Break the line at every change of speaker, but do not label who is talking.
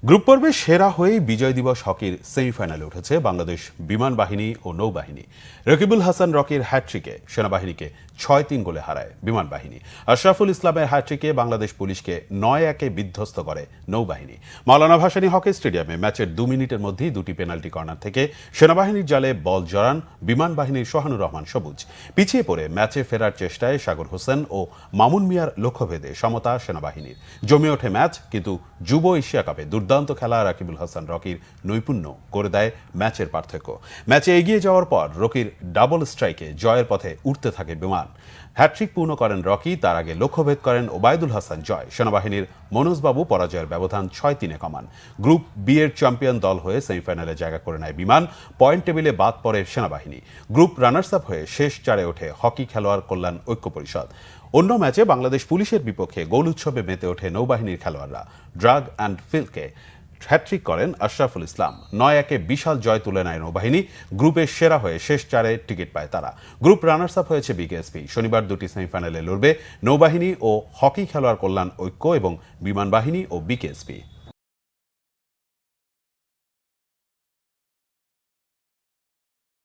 Group পর্বে সেরা হয়েই বিজয় দিবস হকির সেমিফাইনালে উঠেছে বাংলাদেশ বিমান বাহিনী ও নৌবাহিনী। রকিবুল হাসান রকির হ্যাটট্রিকে সেনাবাহিনীকে ৬-৩ গোলে হারায় বিমান বাহিনী। আশরাফুল ইসলামের হ্যাটট্রিকে বাংলাদেশ পুলিশকে ৯-১ বিধ্বস্ত করে নৌবাহিনী। মাওলানা ভাসানী হকি স্টেডিয়ামে ম্যাচের ২ মিনিটের মধ্যেই দুটি পেনাল্টি কর্নার থেকে সেনাবাহিনীর জালে বল জড়ান বিমান বাহিনীর সোহানুর রহমান সবুজ। পিছিয়ে পড়ে ম্যাচে ফেরার চেষ্টায় সাগর হোসেন ও মামুন মিয়ার লক্ষ্যভেদে সমতা সেনাবাহিনীর। জমে ওঠে ম্যাচ, কিন্তু যুব এশিয়া কাপে দুর্দান্ত খেলা রাকিবুল হাসান রকির নৈপুণ্য করে দেয় ম্যাচের পার্থক্য। ম্যাচে এগিয়ে যাওয়ার পর রকির ডাবল স্ট্রাইকে জয়ের পথে উঠতে থাকে বিমান। হ্যাটট্রিক পূর্ণ করেন রকি, তার আগে লক্ষ্যভেদ করেন ওবায়দুল হাসান জয়। সেনাবাহিনীর মনোজবাবু পরাজয়ের ব্যবধান ৬-৩-এ কমান। গ্রুপ বি এর চ্যাম্পিয়ন দল হয়ে সেমিফাইনালে জায়গা করে নেয় বিমান। পয়েন্ট টেবিলে বাদ পড়ে সেনাবাহিনী। গ্রুপ রানার্স আপ হয়ে শেষ চারে ওঠে হকি খেলোয়াড় কল্যাণ ঐক্য পরিষদ। অন্য ম্যাচে বাংলাদেশ পুলিশের বিপক্ষে গোল উৎসবে মেতে ওঠে নৌবাহিনীর খেলোয়াড়রা। ড্রাগ অ্যান্ড ফিলকে হ্যাটট্রিক করেন আশরাফুল ইসলাম। ৯-১ বিশাল জয় তুলে নেয় নৌবাহিনী। গ্রুপের সেরা হয়ে শেষ চারে টিকিট পায় তারা। গ্রুপ রানার্স আপ হয়েছে বিকেএসপি। শনিবার দুটি সেমিফাইনালে লড়বে নৌবাহিনী ও হকি খেলোয়াড় কল্যাণ ঐক্য এবং বিমান বাহিনী ও বিকেএসপি।